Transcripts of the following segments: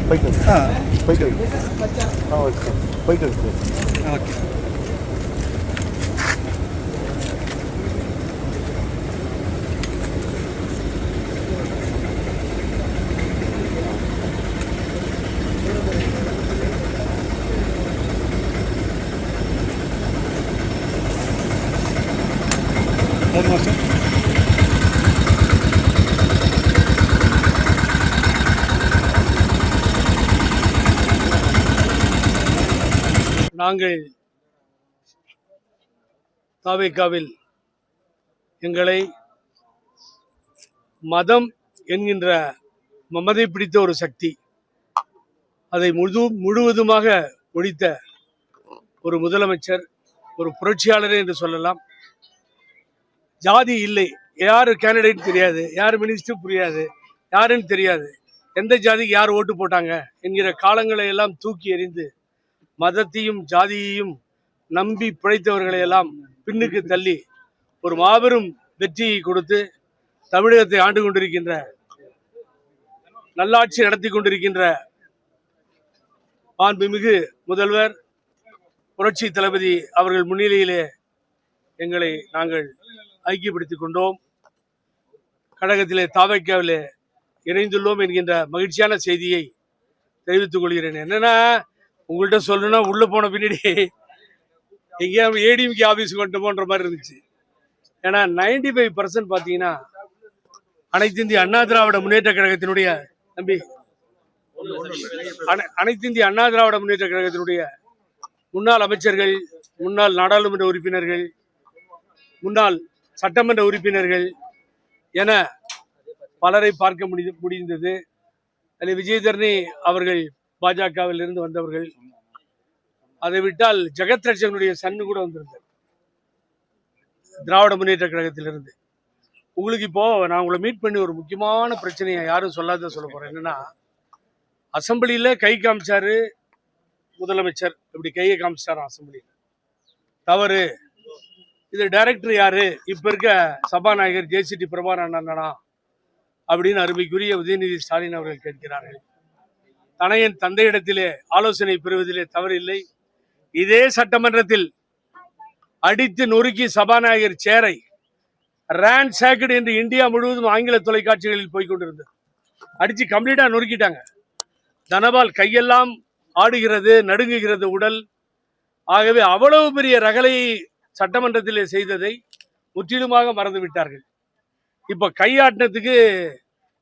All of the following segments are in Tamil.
போயிட்டு போயிட்டு ஓகே போயிட்டு ஓகே. நாங்கள் தாவேகாவில் எங்களை மதம் என்கின்ற மமதை பிடித்த ஒரு சக்தி அதை முழுவதுமாக ஒழித்த ஒரு முதலமைச்சர், ஒரு புரட்சியாளரே என்று சொல்லலாம். ஜாதி இல்லை, யார் கேண்டிடேட் தெரியாது, யார் மினிஸ்டர் புரியாது, யாருன்னு தெரியாது, எந்த ஜாதிக்கு யார் ஓட்டு போட்டாங்க என்கிற காலங்களை எல்லாம் தூக்கி எறிந்து மதத்தையும் ஜாதியையும் நம்பி பிழைத்தவர்களை எல்லாம் பின்னுக்கு தள்ளி ஒரு மாபெரும் வெற்றியை கொடுத்து தமிழகத்தை ஆண்டு கொண்டிருக்கின்ற, நல்லாட்சி நடத்தி கொண்டிருக்கின்ற மாண்புமிகு முதல்வர் புரட்சி தளபதி அவர்கள் முன்னிலையிலே எங்களை நாங்கள் ஐக்கியப்படுத்திக் கொண்டோம். கழகத்திலே தாவேகாவிலே இணைந்துள்ளோம் என்கின்ற மகிழ்ச்சியான செய்தியை தெரிவித்துக் கொள்கிறேன். என்னன்னா, உங்கள்கிட்ட சொல்லணும்னா உள்ள போன பின்னாடி எங்கேயா ஏடிஎம்கே ஆஃபீஸுக்கு வந்துட்டோமோன்ற மாதிரி இருந்துச்சு. ஏன்னா 95% பார்த்தீங்கன்னா அனைத்து இந்திய அண்ணா திராவிட முன்னேற்ற கழகத்தினுடைய அனைத்து இந்திய அண்ணா திராவிட முன்னேற்ற கழகத்தினுடைய முன்னாள் அமைச்சர்கள், முன்னாள் நாடாளுமன்ற உறுப்பினர்கள், முன்னாள் சட்டமன்ற உறுப்பினர்கள் என பலரை பார்க்க முடிந்தது. அதில் விஜயதரணி அவர்கள் பாஜகவில் இருந்து வந்தவர்கள். அதை விட்டால் ஜெகத் ரட்சகனுடைய சன்னு கூட வந்திருந்தார் திராவிட முன்னேற்ற கழகத்திலிருந்து. உங்களுக்கு இப்போ நான் உங்களை மீட் பண்ணி ஒரு முக்கியமான பிரச்சனையை யாரும் சொல்லாத சொல்ல போறேன். என்னன்னா, அசம்பிளியில கை காமிச்சாரு முதலமைச்சர், இப்படி கையை காமிச்சாரு அசம்பிளியில், தவறு. இது டைரக்டர் யாரு? இப்ப இருக்க சபாநாயகர் ஜேசிடி பிரபாகரன் அண்ணனா அப்படின்னு அருமைக்குரிய உதயநிதி ஸ்டாலின் அவர்கள் கேட்கிறார்கள். தனையன் தந்தையிடத்திலே ஆலோசனை பெறுவதிலே தவறில்லை. இதே சட்டமன்றத்தில் அடித்து நொறுக்கி சபாநாயகர் சேரை ரான்சாக்டு என்று இந்தியா முழுவதும் ஆங்கில தொலைக்காட்சிகளில் போய்கொண்டிருந்தது. அடிச்சு கம்ப்ளீட்டா நொறுக்கிட்டாங்க. தனபால் கையெல்லாம் ஆடுகிறது, நடுங்குகிறது உடல். ஆகவே அவ்வளவு பெரிய ரகலையை சட்டமன்றத்திலே செய்ததை முற்றிலுமாக மறந்து விட்டார்கள். இப்ப கையாட்டினத்துக்கு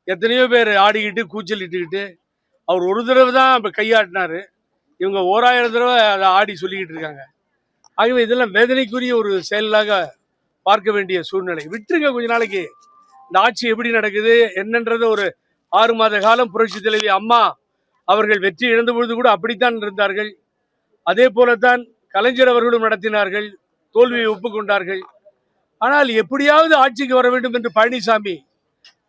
எத்தனையோ பேர் ஆடிக்கிட்டு கூச்சல் இட்டுக்கிட்டு, அவர் ஒரு தடவை தான் இப்ப கையாட்டினாரு, இவங்க 1000 தடவை அதை ஆடி சொல்லிக்கிட்டு இருக்காங்க. ஆகவே இதெல்லாம் வேதனைக்குரிய ஒரு செயலாக பார்க்க வேண்டிய சூழ்நிலை. விட்டுருங்க கொஞ்ச நாளைக்கு. இந்த ஆட்சி எப்படி நடக்குது என்னன்றத ஒரு 6 மாத காலம் புரட்சி தலைவி அம்மா அவர்கள் வெற்றி இழந்த பொழுது கூட அப்படித்தான் இருந்தார்கள். அதே போலத்தான் கலைஞர் அவர்களும் நடத்தினார்கள், தோல்வியை ஒப்புக்கொண்டார்கள். ஆனால் எப்படியாவது ஆட்சிக்கு வர வேண்டும் என்று பழனிசாமி,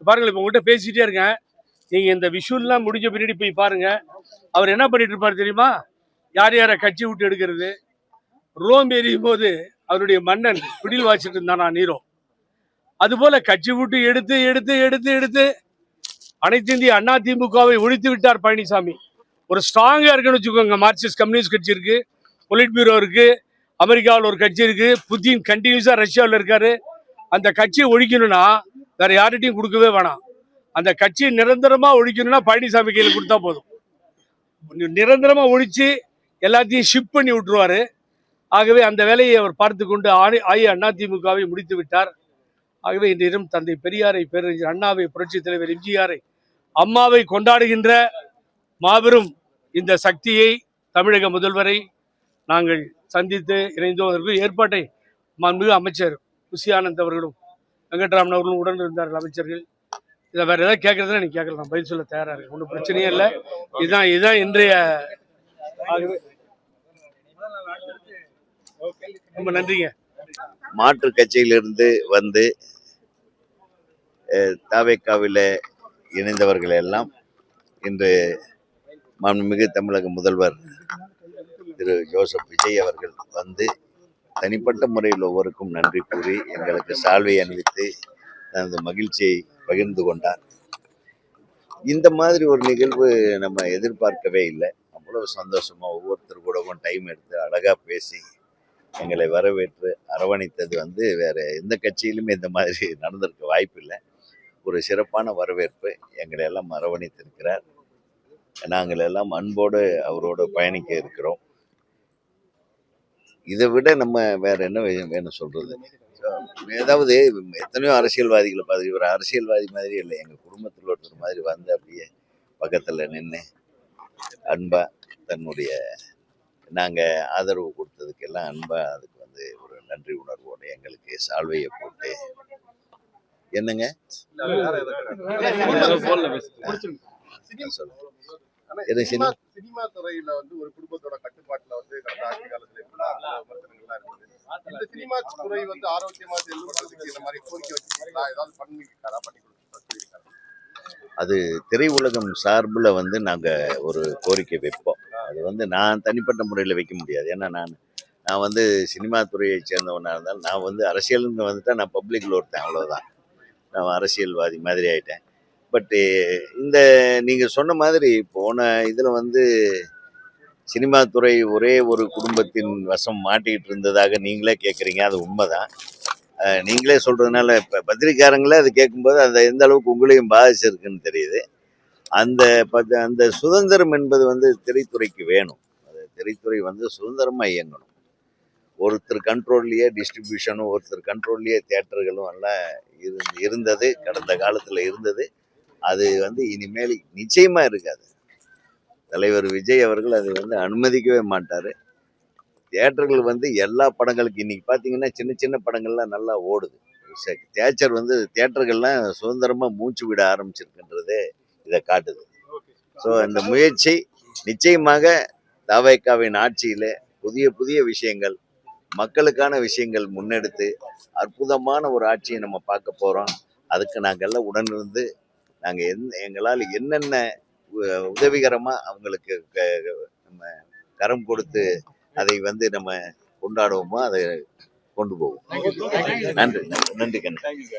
பாருங்கள், இப்ப உங்கள்கிட்ட பேசிட்டே இருக்கேன், நீங்க இந்த விஷுவல்லாம் முடிஞ்ச பின்னாடி போய் பாருங்க. அவர் என்ன பண்ணிட்டு இருப்பாரு தெரியுமா? யார் யாரை கட்சி விட்டு எடுக்கிறது. ரோம் எரியும் போது அவருடைய மன்னன் பிடில் வாச்சிட்டு இருந்தானா நீரோ, அதுபோல கட்சி விட்டு எடுத்து எடுத்து எடுத்து எடுத்து அனைத்து இந்திய அண்ணா திமுகவை ஒழித்து விட்டார் பழனிசாமி. ஒரு ஸ்ட்ராங்கா இருக்குன்னு வச்சுக்கோங்க. மார்க்சிஸ்ட் கம்யூனிஸ்ட் கட்சி இருக்கு, பொலிட் பியூரோ இருக்கு, அமெரிக்காவில் ஒரு கட்சி இருக்கு, புதின் கண்டினியூஸா ரஷ்யாவில் இருக்காரு. அந்த கட்சியை ஒழிக்கணும்னா வேற யார்கிட்டையும் கொடுக்கவே வேணாம். அந்த கட்சியை நிரந்தரமா ஒழிக்கணும்னா பழனிசாமி கையில கொடுத்தா போதும். நிரந்தரமா ஒழிச்சு எல்லாத்தையும் ஷிப் பண்ணி விட்டுருவாரு. ஆகவே அந்த வேலையை அவர் பார்த்து கொண்டு அதிமுகவை முடித்து விட்டார். ஆகவே இன்றையும் தந்தை பெரியாரை, பேரறிஞர் அண்ணாவை, புரட்சி தலைவர் எம்ஜிஆரை, அம்மாவை கொண்டாடுகின்ற மாபெரும் இந்த சக்தியை, தமிழக முதல்வரை நாங்கள் சந்தித்து இணைந்தோம். ஏற்பாட்டை மாண்புமிகு அமைச்சர் புசி ஆனந்த் அவர்களும் வெங்கட்ராமன் அவர்களும் உடன் இருந்தார்கள் அமைச்சர்கள். இதை வேற ஏதாவது கேட்கறதுன்னா நீங்க கேட்கலாம், நான் பதில் சொல்ல தயாரா இருக்கு, ஒன்றும் பிரச்சனையே இல்லை. இதுதான் இன்றைய. ரொம்ப நன்றிங்க. மாற்று கட்சியிலிருந்து வந்து தாவேகாவில் இணைந்தவர்கள் எல்லாம் இன்று மாண்புமிகு தமிழக முதல்வர் திரு ஜோசப் விஜய் அவர்கள் வந்து தனிப்பட்ட முறையில் ஒவ்வொருக்கும் நன்றி கூறி எங்களுக்கு சால்வை அணிவித்து தனது மகிழ்ச்சியை பகிர்ந்து கொண்டார். இந்த மாதிரி ஒரு நிகழ்வு நம்ம எதிர்பார்க்கவே இல்லை. அவ்வளவு சந்தோஷமா ஒவ்வொருத்தர் கூடவும் டைம் எடுத்து அழகா பேசி எங்களை வரவேற்று அரவணைத்தது வந்து வேற எந்த கட்சியிலுமே இந்த மாதிரி நடந்திருக்க வாய்ப்பு இல்லை. ஒரு சிறப்பான வரவேற்பு எங்களை எல்லாம் அரவணைத்திருக்கிறார். நாங்கள் எல்லாம் அன்போடு அவரோடு பயணிக்க இருக்கிறோம். இதை விட நம்ம வேற என்ன வேணும் சொல்றது? ஏதாவது எத்தனையோ அரசியல்வாதிகளை பார்த்து இவர் அரசியல்வாதி மாதிரி இல்லை, எங்க குடும்பத்தில் ஒருத்தர் மாதிரி வந்து அப்படியே பக்கத்துல நின்று அன்பா தன்னுடைய நாங்க ஆதரவு கொடுத்ததுக்கெல்லாம் அன்பா அதுக்கு வந்து ஒரு நன்றி உணர்வோடு எங்களுக்கு சால்வையை போட்டு என்னங்க சொல்லுங்க. சினிமா சினிமா துறையில வந்து ஒரு குடும்பத்தோட கட்டுப்பாட்டுல வந்து கடந்த ஆட்சி காலத்துல விமர்சனங்கள்லாம் இருந்தது. இந்த சினிமா துறை வந்து ஆரோக்கியமா செல்வதற்கு இந்த மாதிரி கோரிக்கை வச்சிருக்கீங்களா? ஏதாவது பண்ணிருக்காரா? பண்ணி கொடுத்துருக்காரு? அது திரையுலகம் சார்பில் வந்து நாங்கள் ஒரு கோரிக்கை வைப்போம். அது வந்து நான் தனிப்பட்ட முறையில் வைக்க முடியாது. ஏன்னா நான் வந்து சினிமா துறையை சேர்ந்தவனாக இருந்தாலும் நான் வந்து அரசியல்னு வந்துட்டா நான் பப்ளிக்கில் ஒருத்தன், அவ்வளோதான். நான் அரசியல்வாதி மாதிரி ஆயிட்டேன். பட்டு இந்த நீங்கள் சொன்ன மாதிரி போன இதில் வந்து சினிமா துறை ஒரே ஒரு குடும்பத்தின் வசம் மாட்டிக்கிட்டு இருந்ததாக நீங்களே கேட்குறீங்க. அது உண்மைதான். நீங்களே சொல்கிறதுனால இப்போ பத்திரிக்காரங்களே அது கேட்கும்போது அந்த எந்த அளவுக்கு உங்களையும் பாதிச்சிருக்குன்னு தெரியுது. அந்த சுதந்திரம் என்பது வந்து திரைத்துறைக்கு வேணும். அது திரைத்துறை வந்து சுதந்திரமாக இயங்கணும். ஒருத்தர் கண்ட்ரோல்லையே டிஸ்ட்ரிபியூஷனும் ஒருத்தர் கண்ட்ரோல்லையே தியேட்டர்களும் எல்லாம் இருந்தது, கடந்த காலத்தில் இருந்தது. அது வந்து இனிமேல் நிச்சயமாக இருக்காது. தலைவர் விஜய் அவர்கள் அதை வந்து அனுமதிக்கவே மாட்டார். தியேட்டர்கள் வந்து எல்லா படங்களுக்கு இன்னைக்கு பார்த்தீங்கன்னா சின்ன சின்ன படங்கள்லாம் நல்லா ஓடுது. தியேட்டர்கள்லாம் சுதந்திரமாக மூச்சு விட ஆரம்பிச்சிருக்குன்றது இதை காட்டுது. ஸோ இந்த முயற்சி நிச்சயமாக தவேகாவின் ஆட்சியில் புதிய புதிய விஷயங்கள், மக்களுக்கான விஷயங்கள் முன்னெடுத்து அற்புதமான ஒரு ஆட்சியை நம்ம பார்க்க போகிறோம். அதுக்கு நாங்கள் எல்லாம் உடனிருந்து நாங்கள் எங்களால் என்னென்ன உதவிகரமாக அவங்களுக்கு நம்ம கரம் கொடுத்து அதை வந்து நம்ம கொண்டாடுவோமோ அதை கொண்டு போவோம். நன்றி கண்ணு.